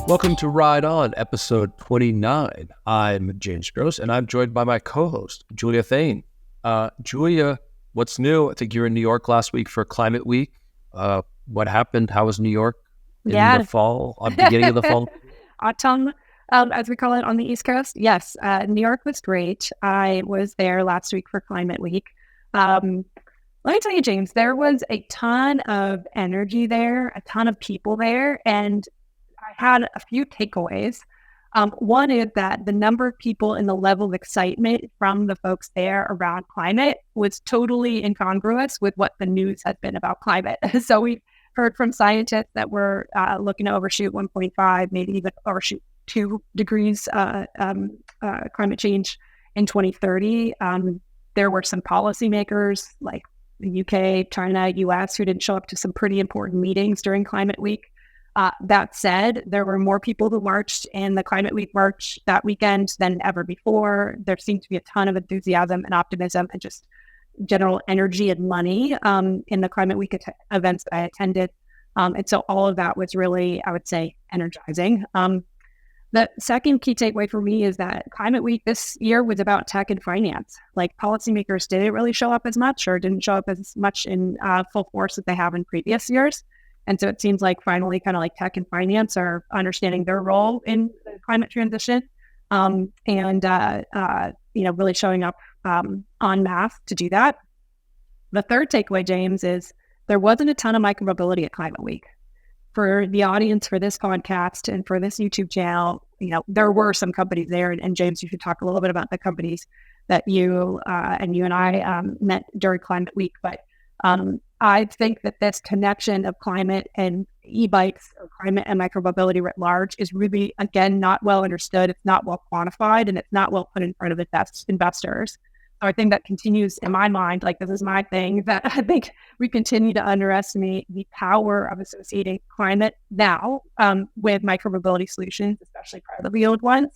Welcome to Ride On, episode 29. I'm James Gross, and I'm joined by my co-host, Julia Thayne. Julia, what's new? I think you were in New York last week for Climate Week. What happened? How was New York in the fall, beginning of the fall? Autumn, as we call it on the East Coast. Yes, New York was great. I was there last week for Climate Week. Let me tell you, James, there was a ton of energy there, a ton of people there, and I had a few takeaways. One is that the number of people and the level of excitement from the folks there around climate was totally incongruous with what the news has been about climate. So we heard from scientists that we're looking to overshoot 1.5, maybe even overshoot 2 degrees climate change in 2030. There were some policymakers like the UK, China, US, who didn't show up to some pretty important meetings during Climate Week. That said, there were more people who marched in the Climate Week march that weekend than ever before. There seemed to be a ton of enthusiasm and optimism and just general energy and money in the Climate Week events that I attended. And so all of that was really, I would say, energizing. The second key takeaway for me is that Climate Week this year was about tech and finance. Like policymakers didn't really show up as much or didn't show up as much in full force as they have in previous years. And so it seems like finally kind of like tech and finance are understanding their role in the climate transition and really showing up en masse to do that. The third takeaway, James, is there wasn't a ton of micromobility at Climate Week. For the audience for this podcast and for this YouTube channel, there were some companies there. And James, you should talk a little bit about the companies that you and I met during Climate Week. But I think that this connection of climate and e-bikes or climate and micromobility writ large is really, again, not well understood. It's not well quantified and it's not well put in front of investors. So I think that continues in my mind, like this is my thing, that I think we continue to underestimate the power of associating climate now with micromobility solutions, especially privately owned ones,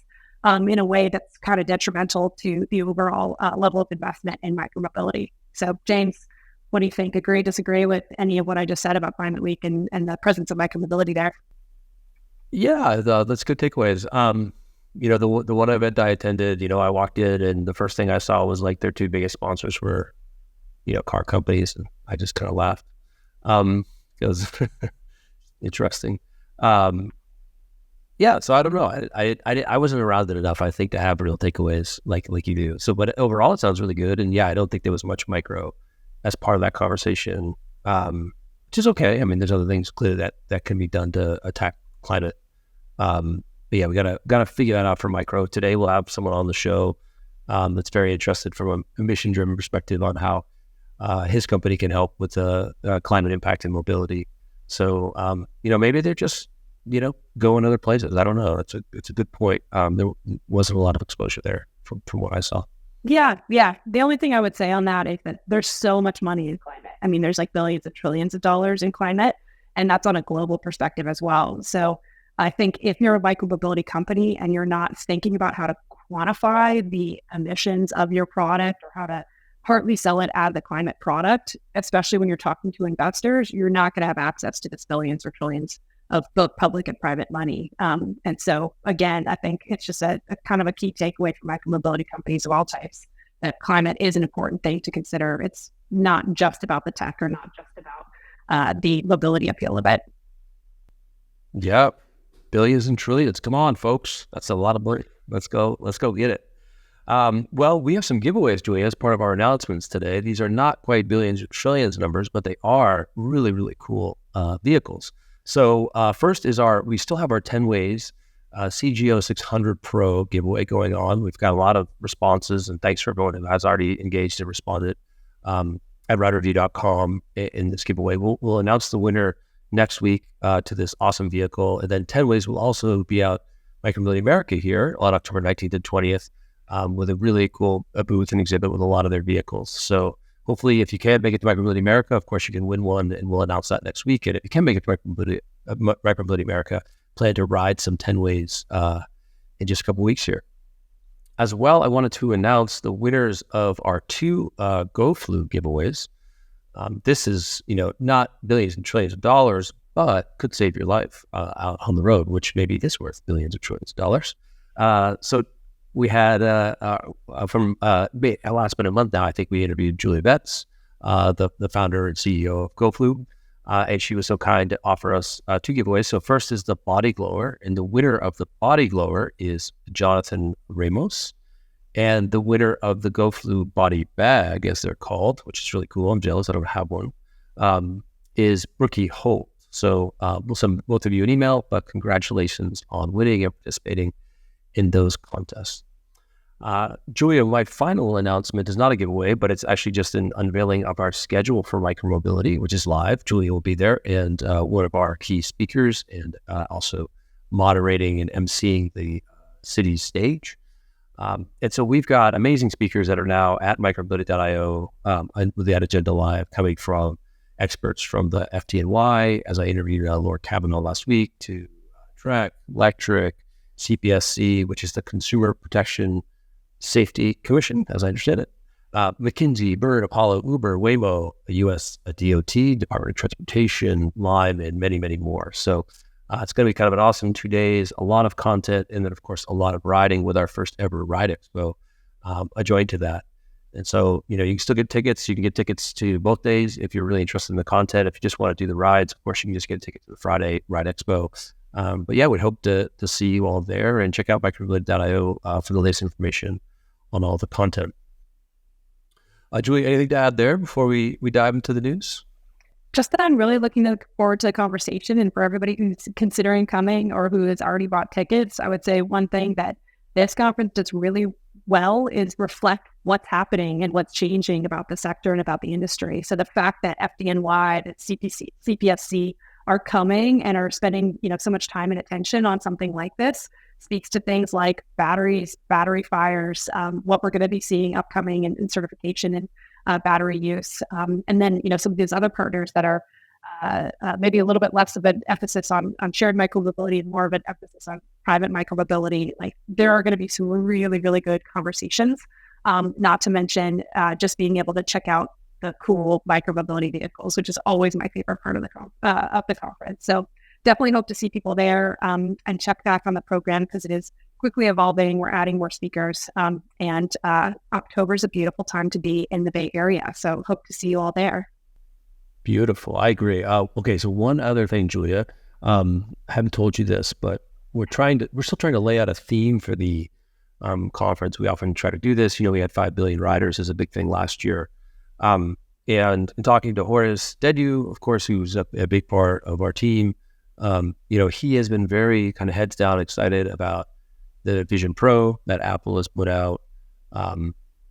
in a way that's kind of detrimental to the overall level of investment in micromobility. So James, what do you think? Agree, disagree with any of what I just said about Climate Week and the presence of micromobility there? Yeah, that's good takeaways. The one event I attended, I walked in and the first thing I saw was like their 2 biggest sponsors were, car companies, and I just kind of laughed. It was interesting. Yeah, so I don't know. I wasn't around it enough, I think, to have real takeaways like you do. So, but overall, it sounds really good. And yeah, I don't think there was much micro as part of that conversation, which is okay. I mean, there's other things clearly that can be done to attack climate. But yeah, we gotta figure that out for micro. Today we'll have someone on the show that's very interested from a mission-driven perspective on how his company can help with climate impact and mobility. So maybe they're just going other places. I don't know. It's a good point. There wasn't a lot of exposure there from what I saw. Yeah. The only thing I would say on that is that there's so much money in climate. I mean, there's like billions of trillions of dollars in climate, and that's on a global perspective as well. So I think if you're a micromobility company and you're not thinking about how to quantify the emissions of your product or how to partly sell it as a climate product, especially when you're talking to investors, you're not going to have access to this billions or trillions of both public and private money. And so, again, I think it's just a kind of a key takeaway for micromobility companies of all types, that climate is an important thing to consider. It's not just about the tech or not just about the mobility appeal of it. Yeah, billions and trillions. Come on, folks. That's a lot of money. Let's go get it. Well, we have some giveaways, Julia, as part of our announcements today. These are not quite billions or trillions numbers, but they are really, really cool vehicles. So first is we still have our 10 ways CGO 600 Pro giveaway going on. We've got a lot of responses, and thanks for everyone who has already engaged and responded at ridereview.com in this giveaway. We'll announce the winner next week to this awesome vehicle. And then 10 ways will also be out Micromobility America here on October 19th and 20th with a really cool booth and exhibit with a lot of their vehicles. So hopefully, if you can't make it to Micromobility America, of course, you can win one, and we'll announce that next week. And if you can make it to Micromobility America, plan to ride some 10 ways in just a couple weeks here. As well, I wanted to announce the winners of our 2 GoFlu giveaways. This is, not billions and trillions of dollars, but could save your life out on the road, which maybe is worth billions of trillions of dollars. So we had from last been a month now, I think we interviewed Julia Betts, the founder and CEO of GoFlu, and she was so kind to offer us two giveaways. So first is the body glower, and the winner of the body glower is Jonathan Ramos, and the winner of the GoFlu body bag, as they're called, which is really cool. I'm jealous I don't have one. Is Brookie Holt. So we'll send both of you an email, but congratulations on winning and participating in those contests. Julia, my final announcement is not a giveaway, but it's actually just an unveiling of our schedule for Micromobility, which is live. Julia will be there, and one of our key speakers, and also moderating and emceeing the city's stage. And so we've got amazing speakers that are now at micromobility.io and with that agenda live, coming from experts from the FDNY, as I interviewed Lord Kavanaugh last week, to Trek, Electric, CPSC, which is the Consumer Protection Safety Commission, as I understand it, McKinsey, Bird, Apollo, Uber, Waymo, a U.S. DOT, Department of Transportation, Lime, and many, many more. So it's going to be kind of an awesome 2 days, a lot of content, and then, of course, a lot of riding with our first ever Ride Expo adjoined to that. And so, you can still get tickets. You can get tickets to both days if you're really interested in the content. If you just want to do the rides, of course, you can just get a ticket to the Friday Ride Expo. But yeah, we'd hope to see you all there, and check out micromobility.io for the latest information on all the content. Julie, anything to add there before we dive into the news? Just that I'm really looking forward to the conversation, and for everybody who's considering coming or who has already bought tickets, I would say one thing that this conference does really well is reflect what's happening and what's changing about the sector and about the industry. So the fact that FDNY, that CPSC are coming and are spending, so much time and attention on something like this speaks to things like batteries, battery fires, what we're going to be seeing upcoming in certification and battery use. And then, some of these other partners that are maybe a little bit less of an emphasis on shared micromobility and more of an emphasis on private micromobility. Like, there are going to be some really, really good conversations, not to mention just being able to check out the cool micromobility vehicles, which is always my favorite part of the conference. So definitely hope to see people there, and check back on the program, because it is quickly evolving. We're adding more speakers, and October is a beautiful time to be in the Bay Area. So hope to see you all there. Beautiful. I agree. Okay. So one other thing, Julia, I haven't told you this, but we're still trying to lay out a theme for the conference. We often try to do this. We had 5 billion riders as a big thing last year. And in talking to Horace Dedu, of course, who's a big part of our team, he has been very kind of heads down excited about the Vision Pro that Apple has put out.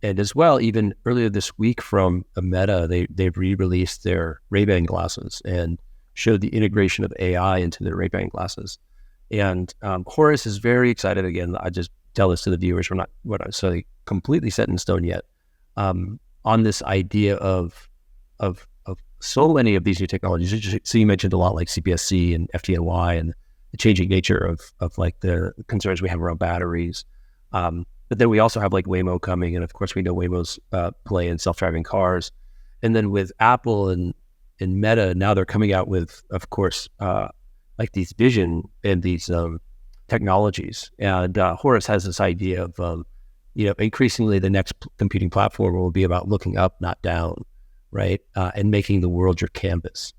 And as well, even earlier this week from Meta, they've re-released their Ray-Ban glasses and showed the integration of AI into their Ray-Ban glasses. And Horace is very excited. Again, I just tell this to the viewers, we're not necessarily completely set in stone yet, on this idea of so many of these new technologies. So you mentioned a lot like CPSC and FDNY and the changing nature of like the concerns we have around batteries. But then we also have like Waymo coming, and of course we know Waymo's play in self-driving cars. And then with Apple and Meta, now they're coming out with, of course, like these vision and these technologies. And Horace has this idea of, increasingly the next computing platform will be about looking up, not down, right? And making the world your canvas.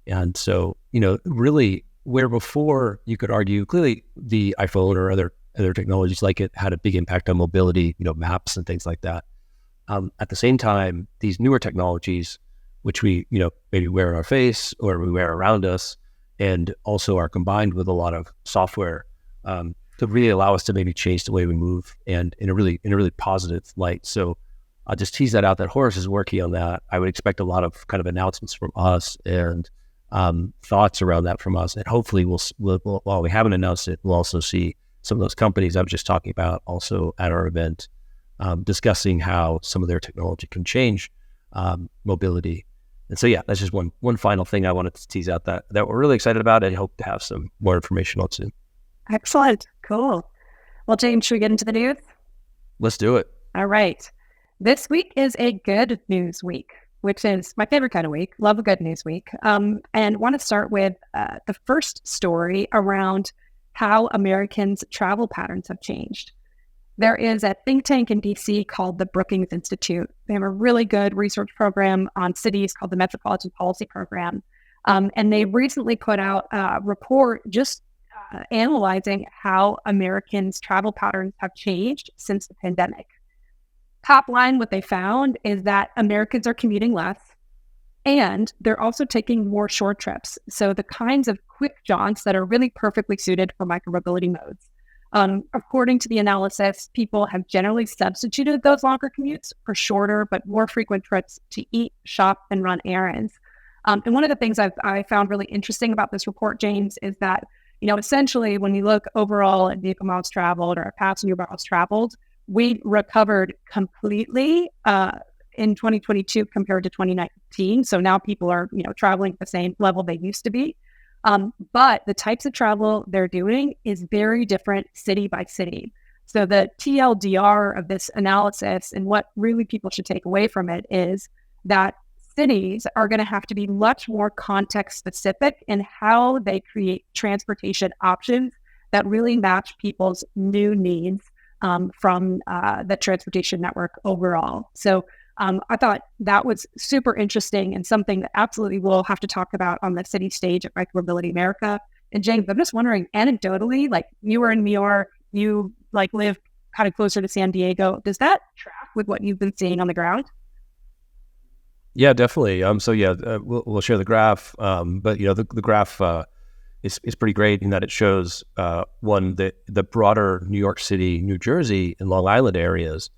And so, really, where before you could argue clearly the iPhone or other technologies like it had a big impact on mobility, maps and things like that. At the same time, these newer technologies, which we, maybe wear on our face or we wear around us, and also are combined with a lot of software, to really allow us to maybe change the way we move, and in a really positive light. So I'll just tease that out, that Horace is working on that. I would expect a lot of kind of announcements from us and thoughts around that from us. And hopefully we'll, while we haven't announced it, we'll also see some of those companies I was just talking about also at our event, discussing how some of their technology can change mobility. And so, yeah, that's just one final thing I wanted to tease out that we're really excited about, and hope to have some more information on soon. Excellent. Cool. Well, James, should we get into the news? Let's do it. All right. This week is a good news week. which is my favorite kind of week. Love a good news week. And want to start with the first story around how Americans' travel patterns have changed. There is a think tank in DC called the Brookings Institute. They have a really good research program on cities called the Metropolitan Policy Program. And they recently put out a report just analyzing how Americans' travel patterns have changed since the pandemic. Top line, what they found is that Americans are commuting less, and they're also taking more short trips. So the kinds of quick jaunts that are really perfectly suited for micromobility modes. According to the analysis, people have generally substituted those longer commutes for shorter but more frequent trips to eat, shop, and run errands. And one of the things I found really interesting about this report, James, is that, essentially when you look overall at vehicle miles traveled or passenger miles traveled, we recovered completely in 2022 compared to 2019. So now people are, traveling at the same level they used to be. But the types of travel they're doing is very different city by city. So the TLDR of this analysis and what really people should take away from it is that cities are going to have to be much more context specific in how they create transportation options that really match people's new needs from the transportation network overall. So I thought that was super interesting and something that absolutely we'll have to talk about on the city stage at Micromobility America. And James, I'm just wondering, anecdotally, like you were in New York, you live kind of closer to San Diego. Does that track with what you've been seeing on the ground? Yeah, definitely. We'll share the graph. But the graph is pretty great in that it shows the broader New York City, New Jersey, and Long Island areas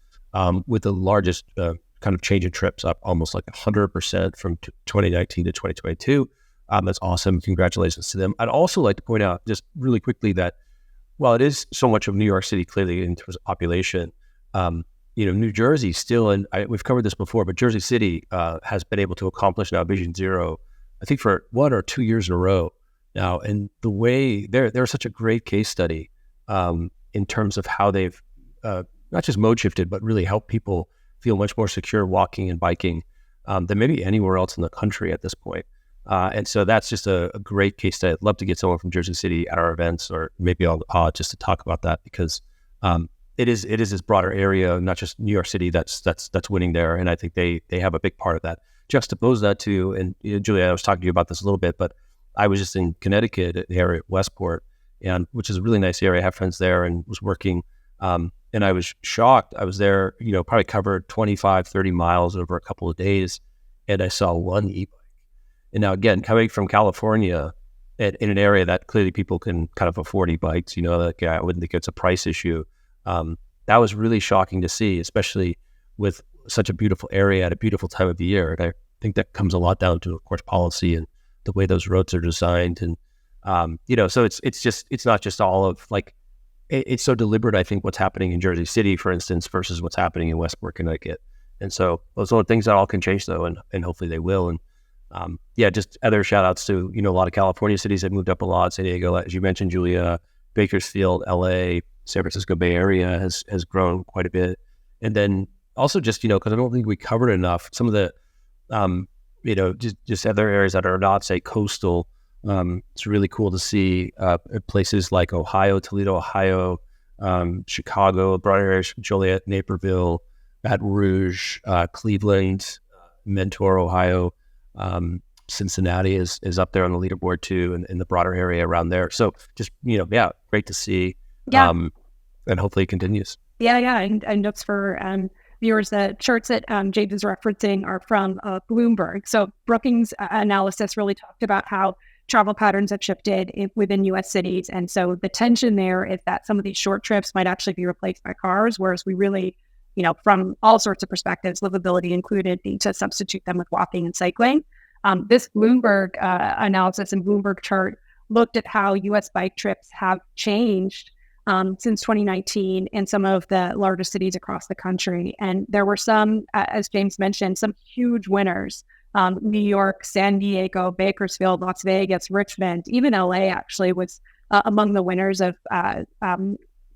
with the largest kind of change in trips, up almost like 100% from 2019 to 2022. That's awesome. Congratulations to them. I'd also like to point out just really quickly that while it is so much of New York City clearly in terms of population, New Jersey still, and we've covered this before, but Jersey City has been able to accomplish now Vision Zero, I think for 1 or 2 years in a row now. And the way they're such a great case study in terms of how they've not just mode shifted, but really helped people feel much more secure walking and biking than maybe anywhere else in the country at this point. And so that's just a great case study. I'd love to get someone from Jersey City at our events, or maybe I'll just to talk about that, because it is this broader area, not just New York City, that's winning there. And I think they have a big part of that. Juxtapose that to, and Julia, I was talking to you about this a little bit, but I was just in Connecticut, the area at Westport, and which is a really nice area. I have friends there and was working. And I was shocked. I was there, probably covered 25, 30 miles over a couple of days, and I saw one e-bike. And now, again, coming from California, in an area that clearly people can kind of afford e-bikes, I wouldn't think it's a price issue. That was really shocking to see, especially with such a beautiful area at a beautiful time of the year. And I think that comes a lot down to, of course, policy and the way those roads are designed. And, so it's not just all of it's so deliberate, I think, what's happening in Jersey City, for instance, versus what's happening in Westport, Connecticut. And so those are things that all can change, though, and hopefully they will. And just other shout outs to, a lot of California cities that moved up a lot. San Diego, as you mentioned, Julia, Bakersfield, LA, San Francisco Bay Area has grown quite a bit. And then also just, because I don't think we covered enough, some of the, just other areas that are not, say, coastal. It's really cool to see places like Ohio, Toledo, Ohio, Chicago, broader areas, Joliet, Naperville, Baton Rouge, Cleveland, Mentor, Ohio, Cincinnati is up there on the leaderboard too, and in the broader area around there. So just, great to see. Yeah. And hopefully it continues. Yeah. And notes for viewers, the charts that James is referencing are from Bloomberg. So Brookings analysis really talked about how travel patterns have shifted within U.S. cities. And so the tension there is that some of these short trips might actually be replaced by cars, whereas we really, from all sorts of perspectives, livability included, need to substitute them with walking and cycling. This Bloomberg analysis and Bloomberg chart looked at how U.S. bike trips have changed since 2019 in some of the largest cities across the country. And there were some, as James mentioned, some huge winners. New York, San Diego, Bakersfield, Las Vegas, Richmond, even LA actually was among the winners of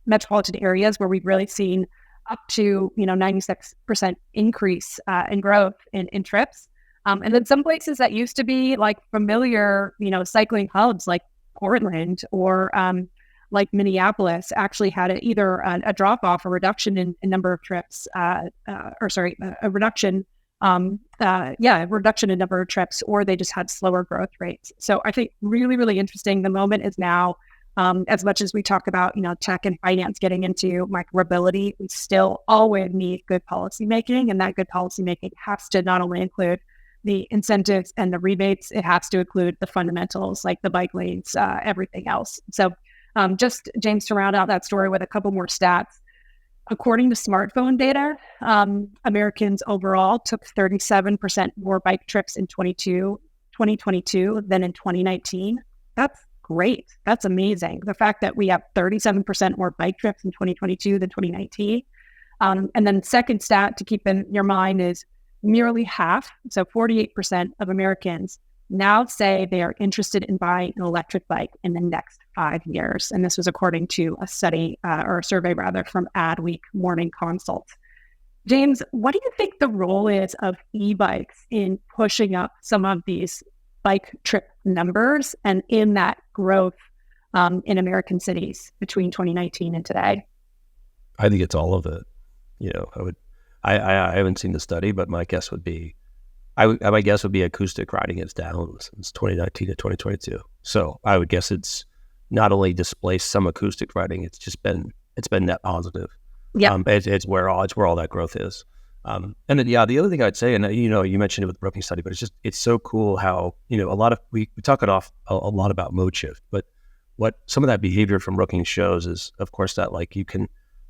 metropolitan areas where we've really seen up to 96% increase in growth in trips. And then some places that used to be like familiar, cycling hubs like Portland or like Minneapolis actually had either a drop off, a reduction in number of trips, a reduction, a reduction in number of trips, or they just had slower growth rates. So I think really, really interesting. The moment is now. As much as we talk about, tech and finance getting into micromobility, we still always need good policymaking, and that good policymaking has to not only include the incentives and the rebates, it has to include the fundamentals like the bike lanes, everything else. So just, James, to round out that story with a couple more stats. According to smartphone data, Americans overall took 37% more bike trips in 2022 than in 2019. That's great. That's amazing. The fact that we have 37% more bike trips in 2022 than 2019. And then second stat to keep in your mind is nearly half, so 48% of Americans now say they are interested in buying an electric bike in the next 5 years. And this was according to a study or a survey rather from Adweek Morning Consult. James, what do you think the role is of e-bikes in pushing up some of these bike trip numbers and in that growth in American cities between 2019 and today? I think it's all of it. I haven't seen the study, but my guess would be, my guess would be acoustic riding is down since 2019 to 2022. So I would guess it's not only displaced some acoustic riding, it's been net positive. Yeah, it's where all that growth is. And then, the other thing I'd say, and you mentioned it with the Brookings study, but it's so cool how, a lot of, we talk it off a lot about mode shift, but what some of that behavior from Brookings shows is, of course, that like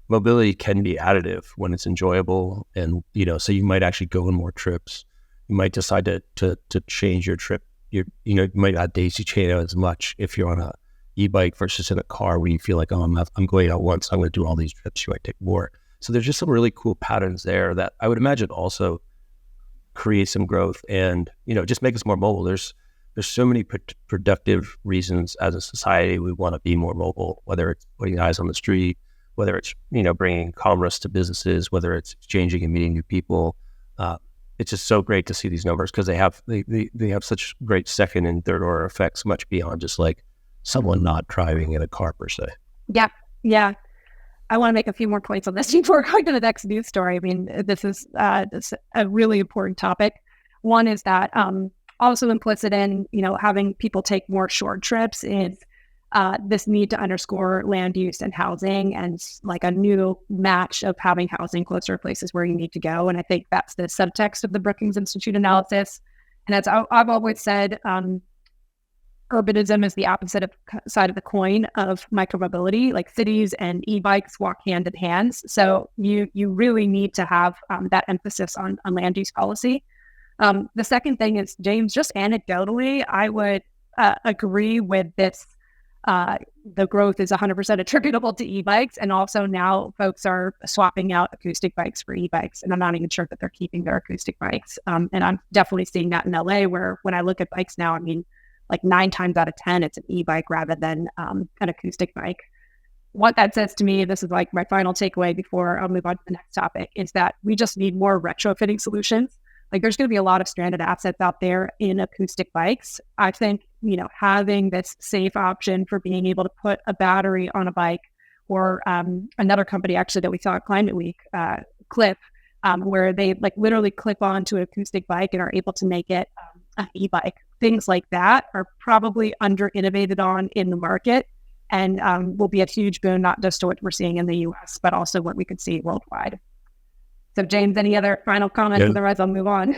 mobility can be additive when it's enjoyable. And, so you might actually go on more trips. You might decide to change your trip. You might not daisy chain out as much if you're on a e-bike versus in a car where you feel like, I'm going out once, I'm going to do all these trips. You might take more. So there's just some really cool patterns there that I would imagine also create some growth and, just make us more mobile. There's so many productive reasons as a society we want to be more mobile, whether it's putting eyes on the street, whether it's, bringing commerce to businesses, whether it's exchanging and meeting new people. It's just so great to see these numbers because they have such great second and third order effects, much beyond just like someone not driving in a car per se. Yeah. I want to make a few more points on this before going to the next news story. I mean, this is a really important topic. One is that also implicit in, having people take more short trips is this need to underscore land use and housing and like a new match of having housing closer to places where you need to go. And I think that's the subtext of the Brookings Institute analysis. And as I've always said, urbanism is the opposite side of the coin of micromobility. Like cities and e-bikes walk hand in hand. So you really need to have that emphasis on land use policy. The second thing is, James, just anecdotally, I would agree with this. The growth is 100% attributable to e-bikes. And also now folks are swapping out acoustic bikes for e-bikes. And I'm not even sure that they're keeping their acoustic bikes. And I'm definitely seeing that in LA, where when I look at bikes now, I mean, like 9 times out of 10, it's an e-bike rather than an acoustic bike. What that says to me, this is like my final takeaway before I'll move on to the next topic, is that we just need more retrofitting solutions. Like there's going to be a lot of stranded assets out there in acoustic bikes. I think, having this safe option for being able to put a battery on a bike, or another company actually that we saw at Climate Week, Clip, where they like literally clip onto an acoustic bike and are able to make it an e-bike. Things like that are probably under-innovated on in the market and will be a huge boon, not just to what we're seeing in the US, but also what we could see worldwide. So James, any other final comments? Yeah. Otherwise I'll move on.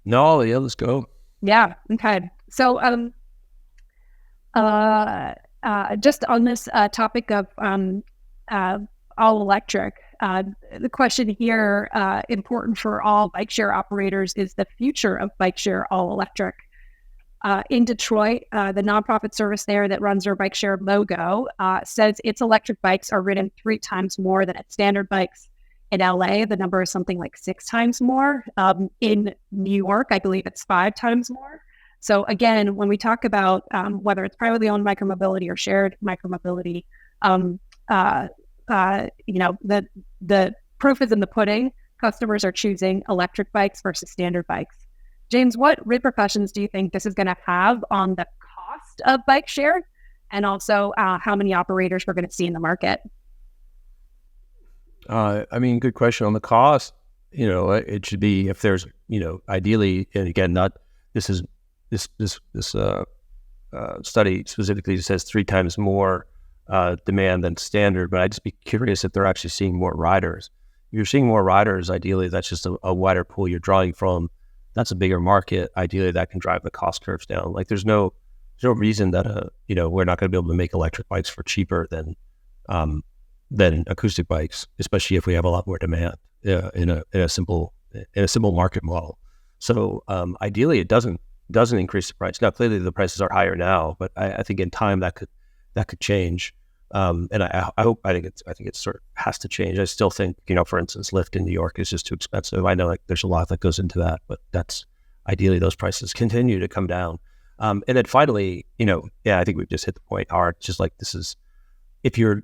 No, yeah, let's go. Yeah, okay. So just on this topic of all electric, the question here, important for all bike share operators, is the future of bike share all electric. In Detroit, the nonprofit service there that runs our bike share logo says its electric bikes are ridden 3 times more than its standard bikes. In LA, the number is something like 6 times more. In New York, I believe it's 5 times more. So again, when we talk about whether it's privately owned micromobility or shared micromobility, the proof is in the pudding. Customers are choosing electric bikes versus standard bikes. James, what repercussions do you think this is going to have on the cost of bike share, and also how many operators we're going to see in the market? Good question on the cost. It should be, if there's, ideally, and again, not this is this study specifically says 3 times more demand than standard, but I'd just be curious if they're actually seeing more riders. If you're seeing more riders, ideally, that's just a wider pool you're drawing from. That's a bigger market. Ideally, that can drive the cost curves down. Like there's no reason that we're not going to be able to make electric bikes for cheaper than acoustic bikes, especially if we have a lot more demand in a simple market model. So ideally, it doesn't increase the price. Now, clearly, the prices are higher now, but I think in time that could change. And I think it sort of has to change. I still think, for instance, Lyft in New York is just too expensive. I know like there's a lot that goes into that, but that's ideally those prices continue to come down. And then finally, I think we've just hit the point, Art, just like this is, if you're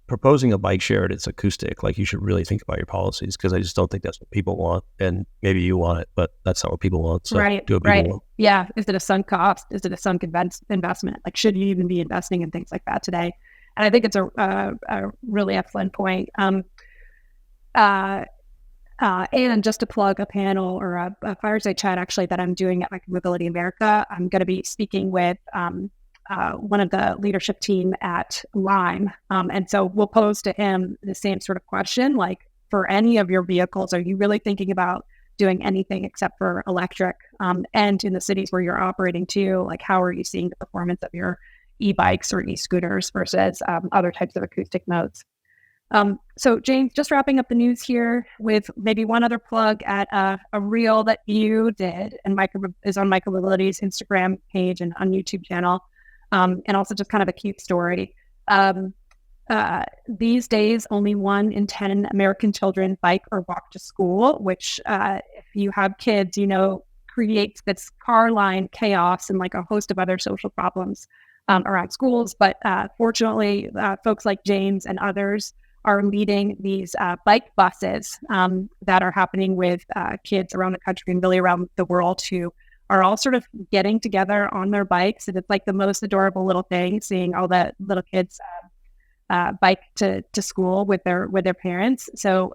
proposing a bike share and it's acoustic, like you should really think about your policies, because I just don't think that's what people want. And maybe you want it, but that's not what people want. So Right. do what people want. Yeah. Is it a sunk cost? Is it a sunk investment? Like, should you even be investing in things like that today? And I think it's a really excellent point. And just to plug a panel or a fireside chat, actually, that I'm doing at Micromobility America, I'm going to be speaking with one of the leadership team at Lime. And so we'll pose to him the same sort of question, like, for any of your vehicles, are you really thinking about doing anything except for electric? And in the cities where you're operating too, like, how are you seeing the performance of your e-bikes or e-scooters versus other types of acoustic modes? So James, just wrapping up the news here with maybe one other plug at a reel that you did and is on Micromobility's Instagram page and on YouTube channel. And also just kind of a cute story. These days, only 1 in 10 American children bike or walk to school, which if you have kids, creates this car line chaos and like a host of other social problems around schools. But fortunately, folks like James and others are leading these bike buses that are happening with kids around the country and really around the world who are all sort of getting together on their bikes. And it's like the most adorable little thing, seeing all the little kids bike to school with their parents. So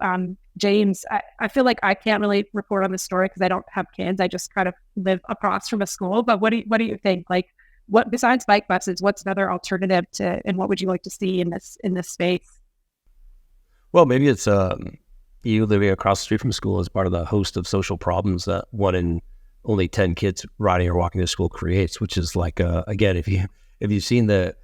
James, I feel like I can't really report on this story because I don't have kids. I just kind of live across from a school. But what do you think? Like, what besides bike buses, what's another alternative to, and what would you like to see in this space? Well, maybe it's you living across the street from school as part of the host of social problems that 1 in only 10 kids riding or walking to school creates, which is like, again, if you've seen the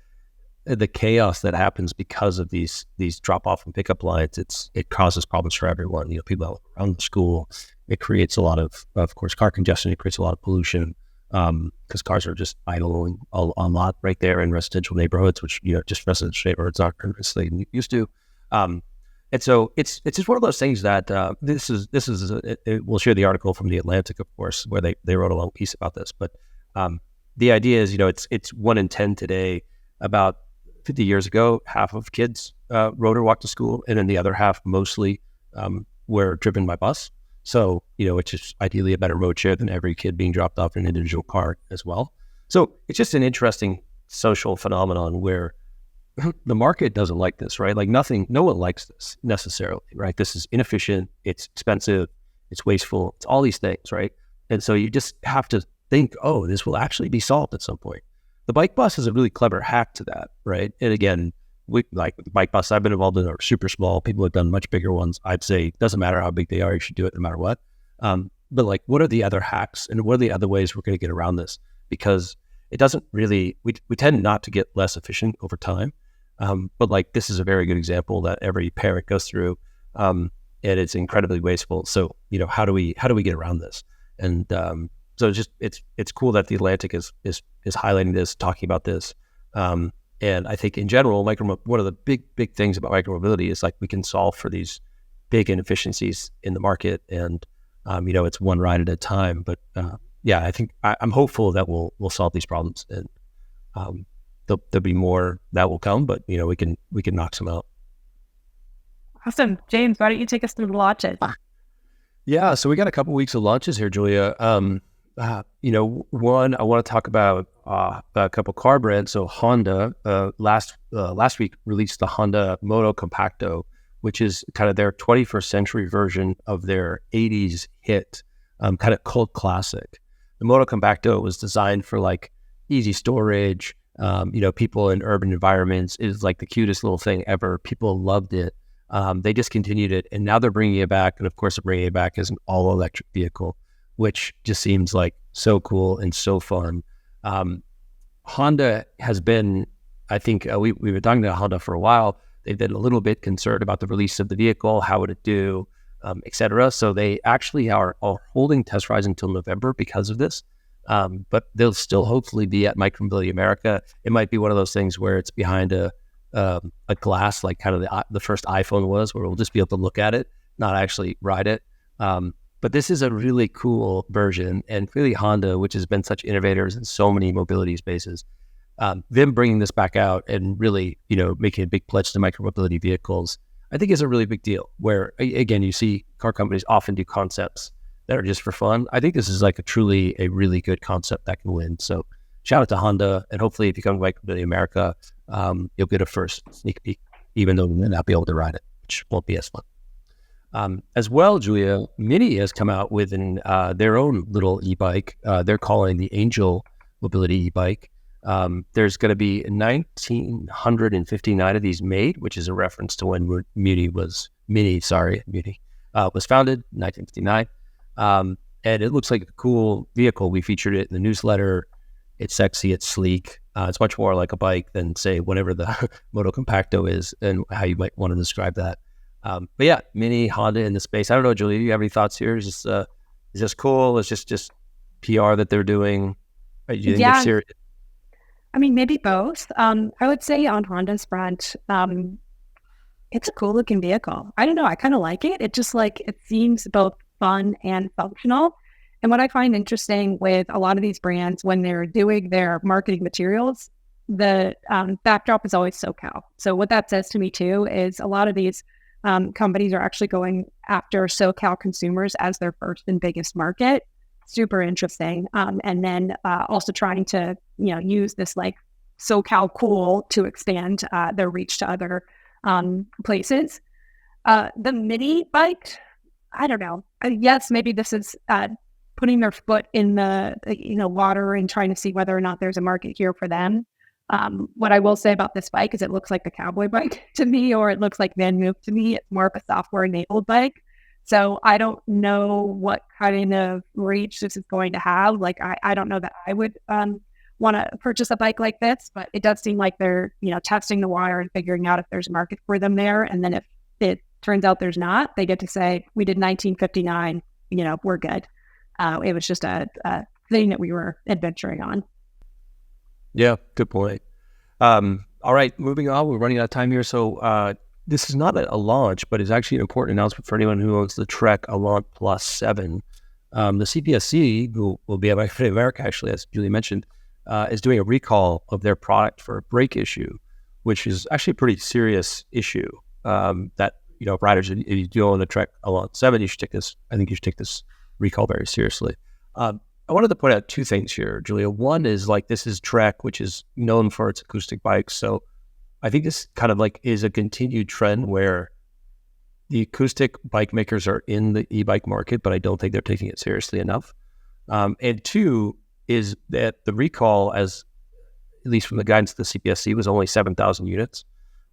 chaos that happens because of these drop off and pickup lines, it causes problems for everyone. People around the school. It creates a lot of course, car congestion. It creates a lot of pollution because cars are just idling a lot right there in residential neighborhoods, which just residential neighborhoods aren't as they used to. And so it's just one of those things that we'll share the article from The Atlantic, of course, where they wrote a long piece about this. But the idea is, it's 1 in 10 today. About 50 years ago, half of kids rode or walked to school, and then the other half mostly were driven by bus. So, it's just ideally a better mode share than every kid being dropped off in an individual car as well. So it's just an interesting social phenomenon where the market doesn't like this, right? Like no one likes this necessarily, right? This is inefficient, it's expensive, it's wasteful, it's all these things, right? And so you just have to think, oh, this will actually be solved at some point. The bike bus is a really clever hack to that, right? And again, the bike bus I've been involved in are super small. People have done much bigger ones. I'd say it doesn't matter how big they are, you should do it no matter what. But like, what are the other hacks and what are the other ways we're going to get around this? Because it doesn't really, we tend not to get less efficient over time. But like, this is a very good example that every parent goes through, and it's incredibly wasteful. So, how do we get around this? And so it's cool that The Atlantic is highlighting this, talking about this. And I think in general, one of the big things about micromobility is like we can solve for these big inefficiencies in the market, and it's one ride at a time. But I think I'm hopeful that we'll solve these problems, and there'll be more that will come, but we can knock some out. Awesome. James, why don't you take us through the launches? Yeah, so we got a couple weeks of launches here, Julia. One, I want to talk about a couple car brands. So Honda last week released the Honda Moto Compacto, which is kind of their 21st century version of their 80s hit, kind of cult classic. The Moto Compacto was designed for like easy storage, people in urban environments. It is like the cutest little thing ever. People loved it. They discontinued it, and now they're bringing it back. And of course, they're bringing it back as an all-electric vehicle, which just seems like so cool and so fun. Honda has been, I think, we've been talking about Honda for a while. They've been a little bit concerned about the release of the vehicle, how would it do, et cetera. So they actually are holding test rides until November because of this. But they'll still hopefully be at Micromobility America. It might be one of those things where it's behind a glass, like kind of the first iPhone was, where we'll just be able to look at it, not actually ride it. But this is a really cool version, and really Honda, which has been such innovators in so many mobility spaces, them bringing this back out and really, making a big pledge to micromobility vehicles, I think is a really big deal. Where again, you see car companies often do concepts that are just for fun. I think this is like a really good concept that can win. So shout out to Honda, and hopefully if you come to Micromobility America, you'll get a first sneak peek, even though you may not be able to ride it, which won't be as fun. As well, Julia, Mini has come out with their own little e-bike. They're calling the Angel Mobility e-bike. There's going to be 1,959 of these made, which is a reference to when Mini was founded in 1959. And it looks like a cool vehicle. We featured it in the newsletter. It's sexy, it's sleek. It's much more like a bike than, say, whatever the Moto Compacto is, and how you might want to describe that. But yeah, Mini, Honda in the space. I don't know, Julia, do you have any thoughts here? Is this cool? It's just PR that they're doing? Do you think they're serious? I mean, maybe both. I would say on Honda's front, it's a cool looking vehicle. I don't know. I kind of like it. It just it seems both fun and functional. And what I find interesting with a lot of these brands, when they're doing their marketing materials, the backdrop is always SoCal. So what that says to me too is a lot of these companies are actually going after SoCal consumers as their first and biggest market. Super interesting. And then also trying to, use this SoCal cool to expand their reach to other places. The Mini bike, I don't know. Yes, maybe this is putting their foot in the water and trying to see whether or not there's a market here for them. What I will say about this bike is it looks like a cowboy bike to me, or it looks like Van Moof to me. It's more of a software-enabled bike. So I don't know what kind of reach this is going to have. I don't know that I would want to purchase a bike like this, but it does seem like they're, testing the water and figuring out if there's a market for them there. And then if it turns out there's not, they get to say, we did 1959, we're good. It was just a thing that we were adventuring on. Yeah, good point. All right, moving on. We're running out of time here. So this is not a launch, but it's actually an important announcement for anyone who owns the Trek Elan Plus 7. The CPSC, who will be at Micromobility America, actually, as Julie mentioned, is doing a recall of their product for a brake issue, which is actually a pretty serious issue that, riders, if you do own the Trek Elan 7, I think you should take this recall very seriously. I wanted to point out two things here, Julia. One is this is Trek, which is known for its acoustic bikes. So I think this kind of is a continued trend where the acoustic bike makers are in the e-bike market, but I don't think they're taking it seriously enough. And two is that the recall, as at least from the guidance of the CPSC, was only 7,000 units,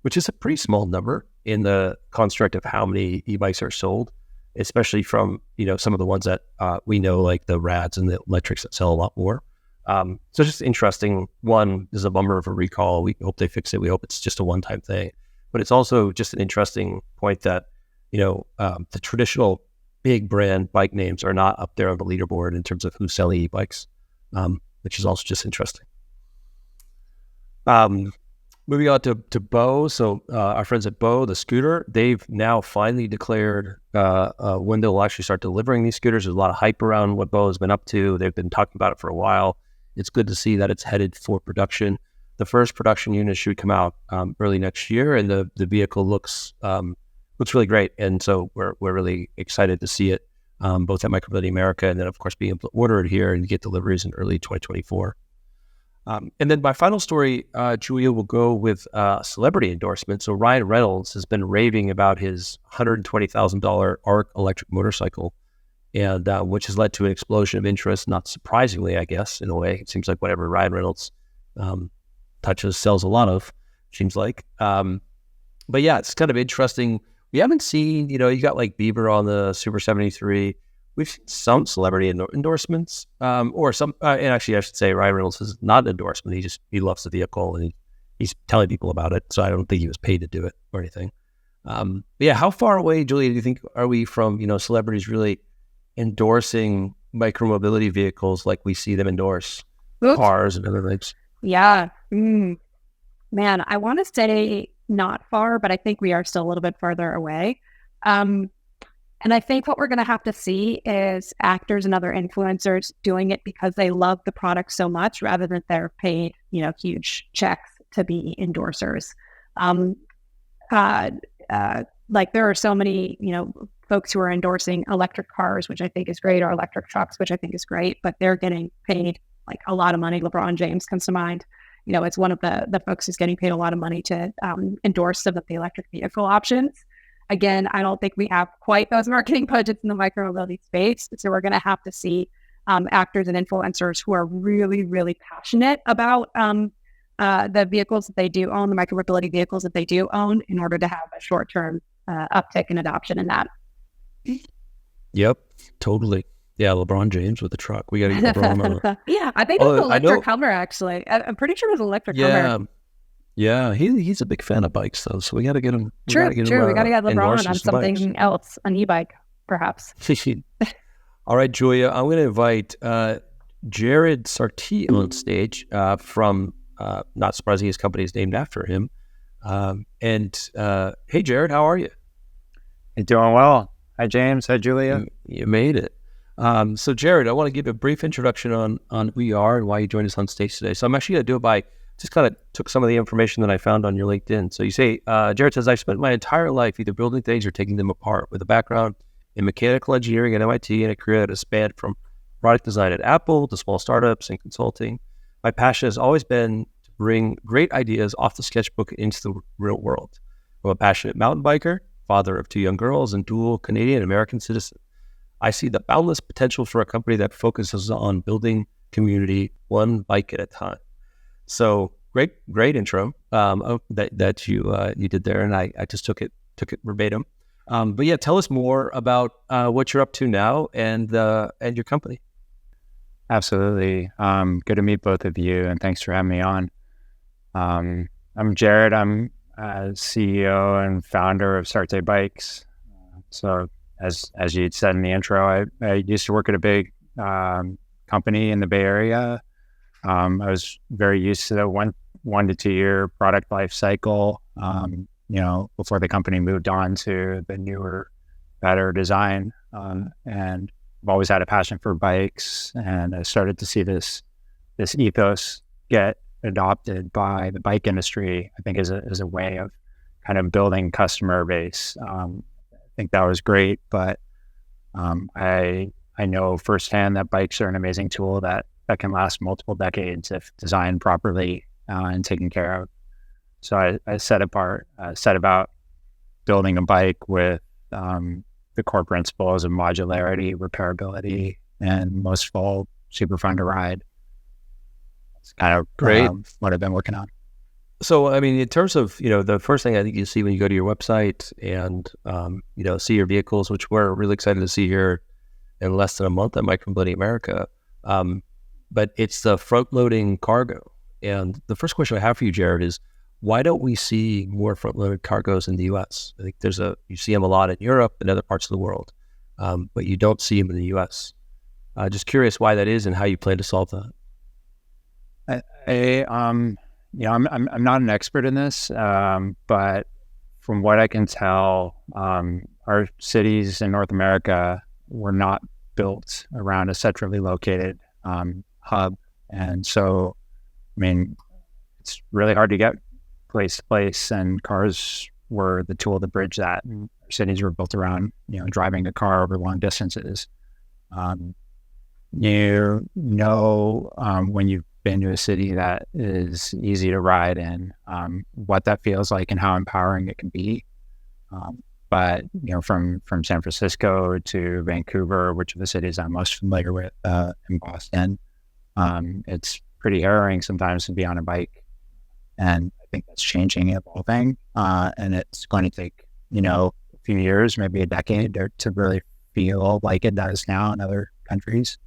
which is a pretty small number in the construct of how many e-bikes are sold, especially from, some of the ones that we know, like the Rads and the electrics that sell a lot more. So it's just interesting. One, this is a bummer of a recall. We hope they fix it. We hope it's just a one-time thing. But it's also just an interesting point that, the traditional big brand bike names are not up there on the leaderboard in terms of who's selling e-bikes, which is also just interesting. Moving on to Bo. So our friends at Bo, the scooter, they've now finally declared when they'll actually start delivering these scooters. There's a lot of hype around what Bo has been up to. They've been talking about it for a while. It's good to see that it's headed for production. The first production unit should come out early next year, and the vehicle looks really great. And so we're really excited to see it. both at Micromobility America and then, of course, being able to order it here and get deliveries in early 2024. And then my final story, Julia, will go with celebrity endorsement. So Ryan Reynolds has been raving about his $120,000 ARC electric motorcycle, and which has led to an explosion of interest, not surprisingly, I guess, in a way. It seems like whatever Ryan Reynolds touches sells a lot of, seems like. But yeah, it's kind of interesting. We haven't seen, you got like Bieber on the Super 73. We've seen some celebrity endorsements, or some, and actually I should say Ryan Reynolds is not an endorsement. He loves the vehicle and he's telling people about it. So I don't think he was paid to do it or anything. But yeah, how far away, Julia, do you think are we from, celebrities really endorsing micromobility vehicles like we see them endorse cars and other things? Yeah. Man, I want to say not far, but I think we are still a little bit further away. And I think what we're going to have to see is actors and other influencers doing it because they love the product so much rather than they're paid, huge checks to be endorsers. Like there are so many, folks who are endorsing electric cars, which I think is great, or electric trucks, which I think is great, but they're getting paid like a lot of money. LeBron James comes to mind. It's one of the folks who's getting paid a lot of money to endorse some of the electric vehicle options. Again, I don't think we have quite those marketing budgets in the micromobility space. So we're going to have to see actors and influencers who are really, really passionate about the vehicles that they do own, the micromobility vehicles that they do own, in order to have a short-term uptick in adoption in that. Yep, totally. Yeah, LeBron James with the truck. We got to get LeBron on it. Yeah, I think it was an electric Hummer, actually. I'm pretty sure it was an electric Hummer. Yeah, he's a big fan of bikes, though, so we got to get him. True. We got to get LeBron on something else, an e-bike, perhaps. All right, Julia, I'm going to invite Jared Sartee on stage from, not surprising, his company is named after him. Hey, Jared, how are you? You're doing well. Hi, James. Hi, Julia. You made it. So, Jared, I want to give a brief introduction on who you are and why you joined us on stage today. So I'm actually going to do it by just kind of took some of the information that I found on your LinkedIn. So you say, Jared says, I've spent my entire life either building things or taking them apart, with a background in mechanical engineering at MIT and a career that has spanned from product design at Apple to small startups and consulting. My passion has always been to bring great ideas off the sketchbook into the real world. I'm a passionate mountain biker, father of 2 young girls, and dual Canadian-American citizen. I see the boundless potential for a company that focuses on building community one bike at a time. So great intro that you did there, and I just took it verbatim. But yeah, tell us more about what you're up to now and your company. Absolutely. Good to meet both of you, and thanks for having me on. I'm Jared. I'm CEO and founder of Sartee Bikes. So as you said in the intro, I used to work at a big company in the Bay Area. I was very used to the 1 to 2 year product life cycle, before the company moved on to the newer, better design. And I've always had a passion for bikes, and I started to see this ethos get adopted by the bike industry, I think, as a way of kind of building customer base. I think that was great, but I know firsthand that bikes are an amazing tool that can last multiple decades if designed properly and taken care of. So I set about building a bike with the core principles of modularity, repairability, and most of all, super fun to ride. It's kind of great what I've been working on. So, I mean, in terms of, the first thing I think you see when you go to your website and, see your vehicles, which we're really excited to see here in less than a month at Micromobility America, but it's the front-loading cargo. And the first question I have for you, Jared, is why don't we see more front-loaded cargos in the U.S.? I think you see them a lot in Europe and other parts of the world, but you don't see them in the U.S. Just curious why that is and how you plan to solve that. I'm not an expert in this, but from what I can tell, our cities in North America were not built around a centrally located hub. And so, I mean, it's really hard to get place to place, and cars were the tool to bridge that. And our cities were built around, driving a car over long distances. When you've been to a city that is easy to ride in, what that feels like and how empowering it can be. But from San Francisco to Vancouver, which are the cities I'm most familiar with, in Boston, it's pretty harrowing sometimes to be on a bike. And I think that's changing, evolving, and it's going to take a few years, maybe a decade, to really feel like it does now in other countries.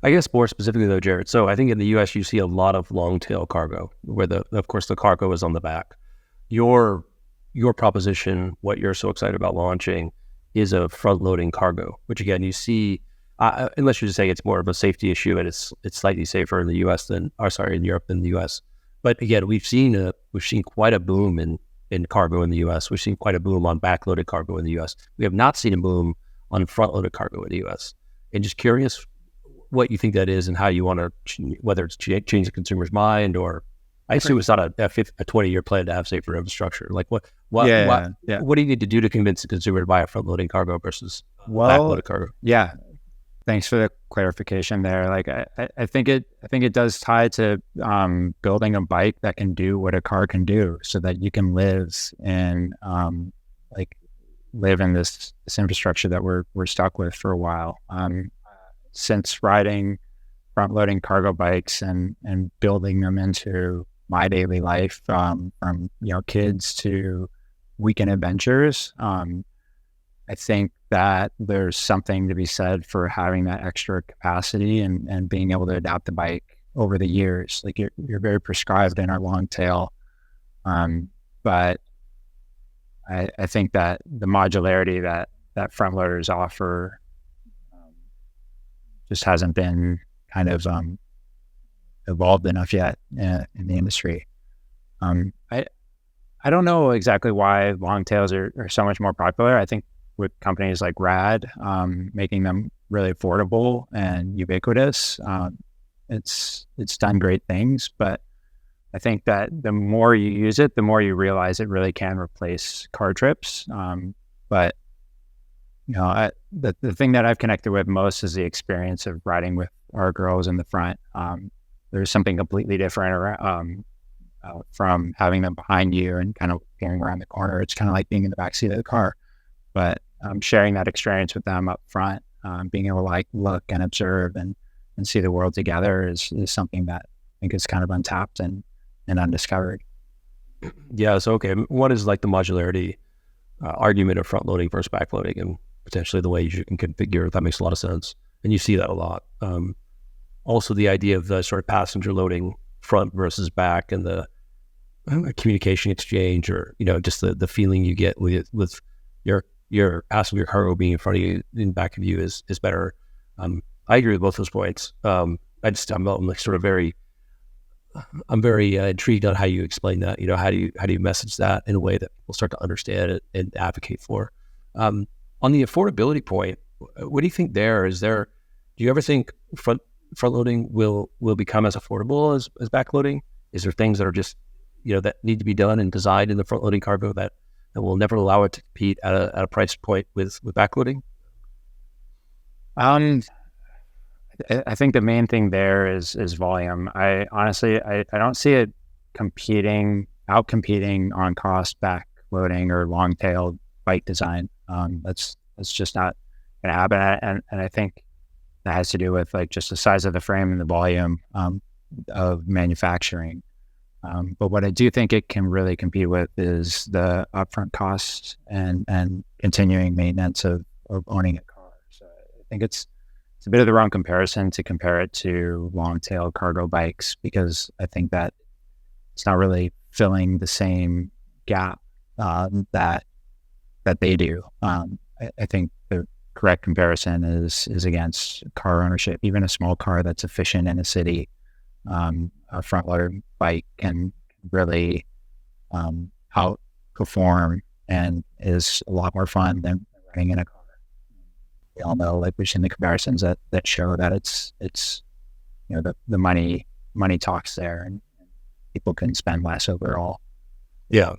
I guess more specifically though, Jared. So I think in the U.S. you see a lot of long tail cargo, where of course the cargo is on the back. Your proposition, what you're so excited about launching, is a front loading cargo, which again you see, unless you're just saying it's more of a safety issue and it's slightly safer in the U.S. in Europe than the U.S. But again, we've seen quite a boom in cargo in the U.S. We've seen quite a boom on backloaded cargo in the U.S. We have not seen a boom on front loaded cargo in the U.S. And just curious what you think that is and how you want to, whether it's change the consumer's mind, or I assume it's not a 20-year plan to have safer infrastructure. Like what do you need to do to convince the consumer to buy a front loading cargo versus backloaded cargo? Yeah. Thanks for the clarification there. Like I think it does tie to building a bike that can do what a car can do, so that you can live in this infrastructure that we're stuck with for a while. Since riding front loading cargo bikes and building them into my daily life, from kids to weekend adventures, I think that there's something to be said for having that extra capacity and being able to adapt the bike over the years. Like you're very prescribed in our long tail. But I think that the modularity that front loaders offer just hasn't been kind of evolved enough yet in the industry. I don't know exactly why long tails are so much more popular. I think with companies like RAD, making them really affordable and ubiquitous, it's done great things. But I think that the more you use it, the more you realize it really can replace car trips. But the thing that I've connected with most is the experience of riding with our girls in the front. There's something completely different from having them behind you and kind of peering around the corner. It's kind of like being in the backseat of the car. But sharing that experience with them up front, being able to look and observe and see the world together is something that I think is kind of untapped and undiscovered. Yeah. So, okay. What is like the modularity argument of front loading versus back loading, and potentially the way you can configure? That makes a lot of sense. And you see that a lot. Also the idea of the sort of passenger loading front versus back, and the communication exchange, or, just the feeling you get with your passenger cargo being in front of you, in back of you is better. I agree with both those points. I'm very intrigued on how you explain that. How do you message that in a way that people start to understand it and advocate for? On the affordability point, what do you think there? Do you ever think front loading will become as affordable as back loading? Is there things that are just that need to be done and designed in the front loading cargo that will never allow it to compete at a price point with backloading? I think the main thing there is volume. I honestly don't see it outcompeting on cost backloading or long tailed bike design. That's just not going to happen. And I think that has to do with just the size of the frame and the volume of manufacturing. But what I do think it can really compete with is the upfront costs and continuing maintenance of owning a car. So I think it's a bit of the wrong comparison to compare it to long tail cargo bikes, because I think that it's not really filling the same gap that they do. I think the correct comparison is against car ownership. Even a small car that's efficient in a city, a front loader bike can really outperform and is a lot more fun than riding in a car. We all know, we've seen the comparisons that show that it's the money talks there, and people can spend less overall. Yeah.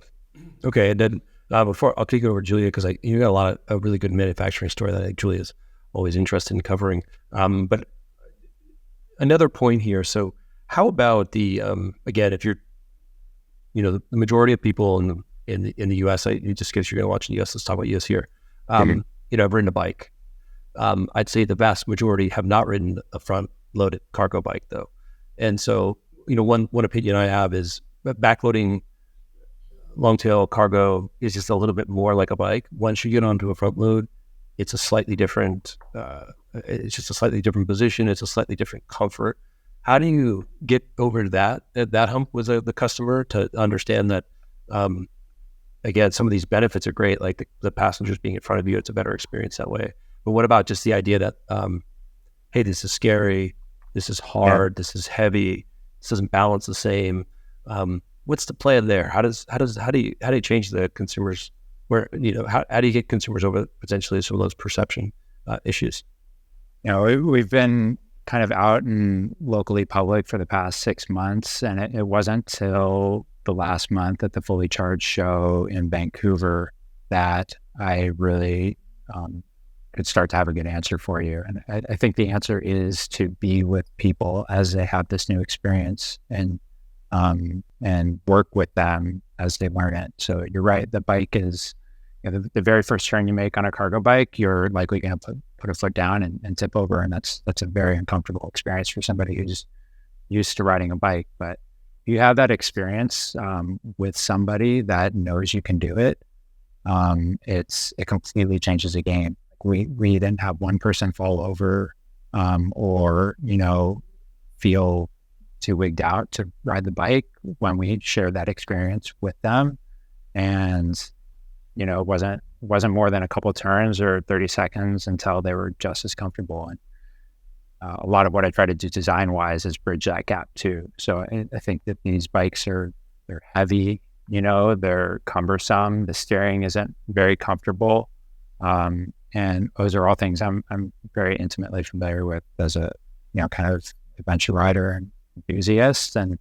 Okay, and then before I'll kick it over to Julia because you got a really good manufacturing story that I think Julia's always interested in covering. But another point here. So, how about the again, if you're, the majority of people in the U.S. Just because you're going to watch the U.S., let's talk about U.S. here. I've ridden a bike. I'd say the vast majority have not ridden a front-loaded cargo bike, though. And so, one opinion I have is backloading long-tail cargo is just a little bit more like a bike. Once you get onto a front load, it's a slightly different. It's just a slightly different position. It's a slightly different comfort. How do you get over that hump with the customer to understand that? Again, some of these benefits are great, like the passengers being in front of you. It's a better experience that way. But what about just the idea that, hey, this is scary, this is hard, this is heavy, this doesn't balance the same. What's the plan there? How do you change the consumers? How do you get consumers over potentially some of those perception issues? We've been kind of out and locally public for the past 6 months, and it wasn't till the last month at the Fully Charged show in Vancouver that I really could start to have a good answer for you. And I think the answer is to be with people as they have this new experience and work with them as they learn it. So you're right. The bike is, the very first turn you make on a cargo bike, you're likely going to put a foot down and tip over. And that's a very uncomfortable experience for somebody who's used to riding a bike. But you have that experience with somebody that knows you can do it. It completely changes the game. We didn't have one person fall over or feel too wigged out to ride the bike when we shared that experience with them. And it wasn't more than a couple of turns or 30 seconds until they were just as comfortable. And a lot of what I try to do design wise is bridge that gap too. So I think that these bikes they're heavy, they're cumbersome. The steering isn't very comfortable. And those are all things I'm very intimately familiar with as a, kind of adventure rider and enthusiast. And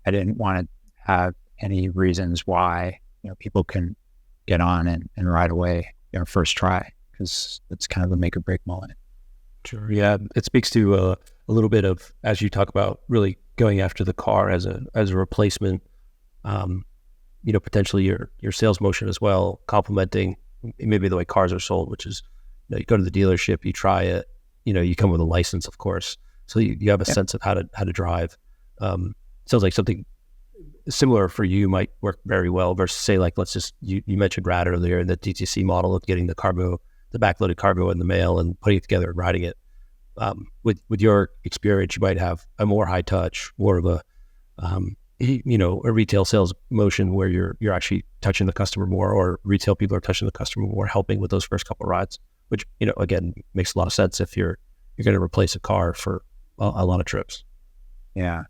I didn't want to have any reasons why, people can get on and ride away, first try, because it's kind of a make or break moment. Sure. Yeah. It speaks to a little bit of, as you talk about really going after the car as a replacement, potentially your sales motion as well, complementing maybe the way cars are sold, which is, you go to the dealership, you try it, you come with a license, of course. So you have a sense of how to drive. Sounds like something similar for you might work very well versus say, like, let's just, you mentioned Rad earlier, the DTC model of getting the backloaded cargo in the mail and putting it together and riding it. With your experience, you might have a more high touch, more of a, a retail sales motion where you're actually touching the customer more, or retail people are touching the customer more, helping with those first couple of rides, which, again, makes a lot of sense if you're going to replace a car for a lot of trips. Yeah.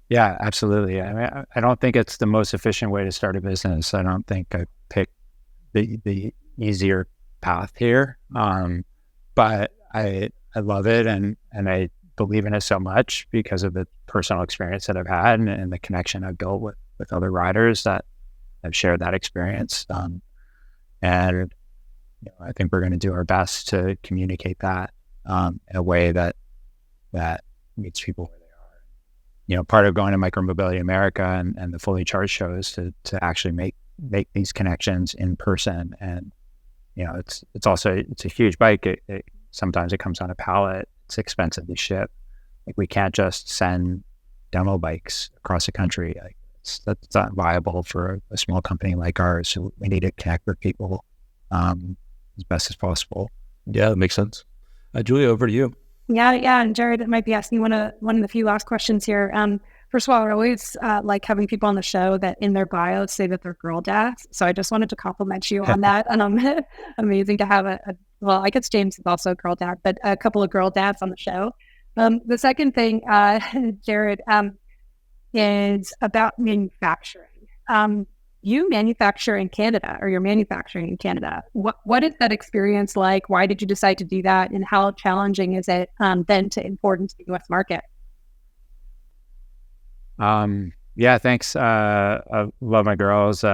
Yeah, absolutely. I mean, I don't think it's the most efficient way to start a business. I don't think I picked the easier path here. But I love it and I believe in it so much because of the personal experience that I've had and the connection I've built with other riders that have shared that experience. And I think we're going to do our best to communicate that in a way that meets people where they are. Part of going to Micromobility America and the Fully Charged show is to actually make these connections in person. And it's a huge bike. Sometimes it comes on a pallet. It's expensive to ship. Like, we can't just send demo bikes across the country. Like, that's not viable for a small company like ours. So we need to connect with people as best as possible. Yeah, that makes sense. Julia, over to you. Yeah. And Jared, might be asking one of the few last questions here. First of all, I always like having people on the show that in their bio say that they're girl dads. So I just wanted to compliment you on that. And amazing to have well, I guess James is also a girl dad, but a couple of girl dads on the show. The second thing, Jared, is about manufacturing. You manufacture in Canada, or you're manufacturing in Canada. What is that experience like? Why did you decide to do that? And how challenging is it then to import into the U.S. market? Yeah, thanks. I love my girls.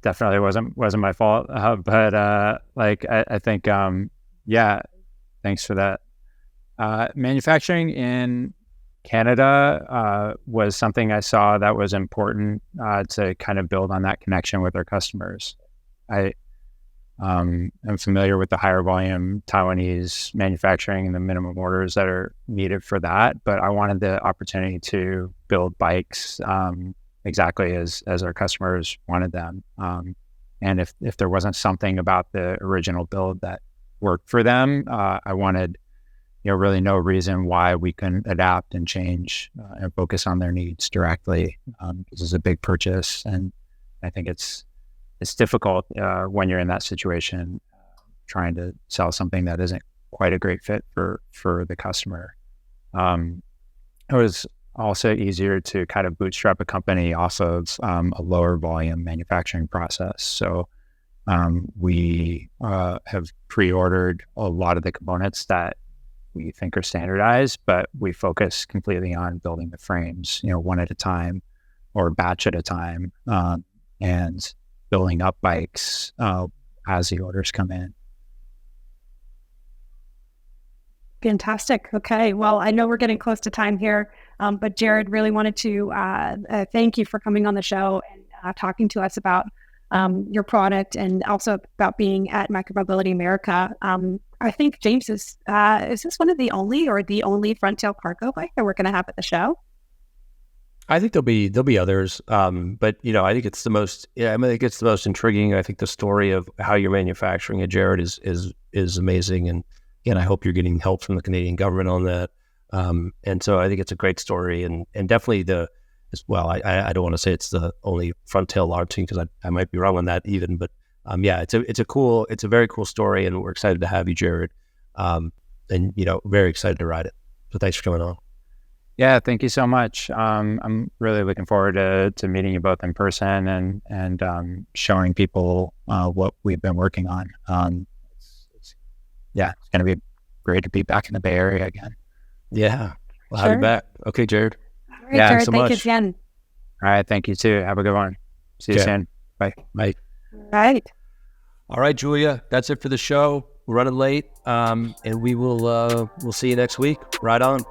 definitely wasn't my fault. But like I think yeah, thanks for that. Manufacturing in Canada was something I saw that was important to kind of build on that connection with our customers. I am familiar with the higher volume Taiwanese manufacturing and the minimum orders that are needed for that, but I wanted the opportunity to build bikes exactly as our customers wanted them. And if there wasn't something about the original build that worked for them, I wanted really no reason why we couldn't adapt and change and focus on their needs directly. This is a big purchase, and I think it's difficult when you're in that situation, trying to sell something that isn't quite a great fit for the customer. It was also easier to kind of bootstrap a company off of a lower volume manufacturing process. So we have pre-ordered a lot of the components that we think are standardized, but we focus completely on building the frames, one at a time or batch at a time, and building up bikes as the orders come in. Fantastic. Okay. Well, I know we're getting close to time here, but Jared, really wanted to thank you for coming on the show and talking to us about your product and also about being at Micromobility America. I think James is this one of the only front tail cargo bike that we're going to have at the show? I think there'll be others, but I think it's the most. Yeah, I think it's the most intriguing. I think the story of how you're manufacturing it, Jared, is amazing, and I hope you're getting help from the Canadian government on that. And so I think it's a great story, and definitely I don't want to say it's the only front tail large team because I might be wrong on that even, but yeah, it's a very cool story, and we're excited to have you, Jared, and very excited to ride it. So thanks for coming on. Yeah, thank you so much. I'm really looking forward to meeting you both in person and showing people what we've been working on. It's going to be great to be back in the Bay Area again. Yeah, we'll have you back. Okay, Jared. All right, Jared, thank you again. All right, thank you too. Have a good one. See you soon. Bye. Bye. All right, Julia, that's it for the show. We're running late, and we'll see you next week. Right on.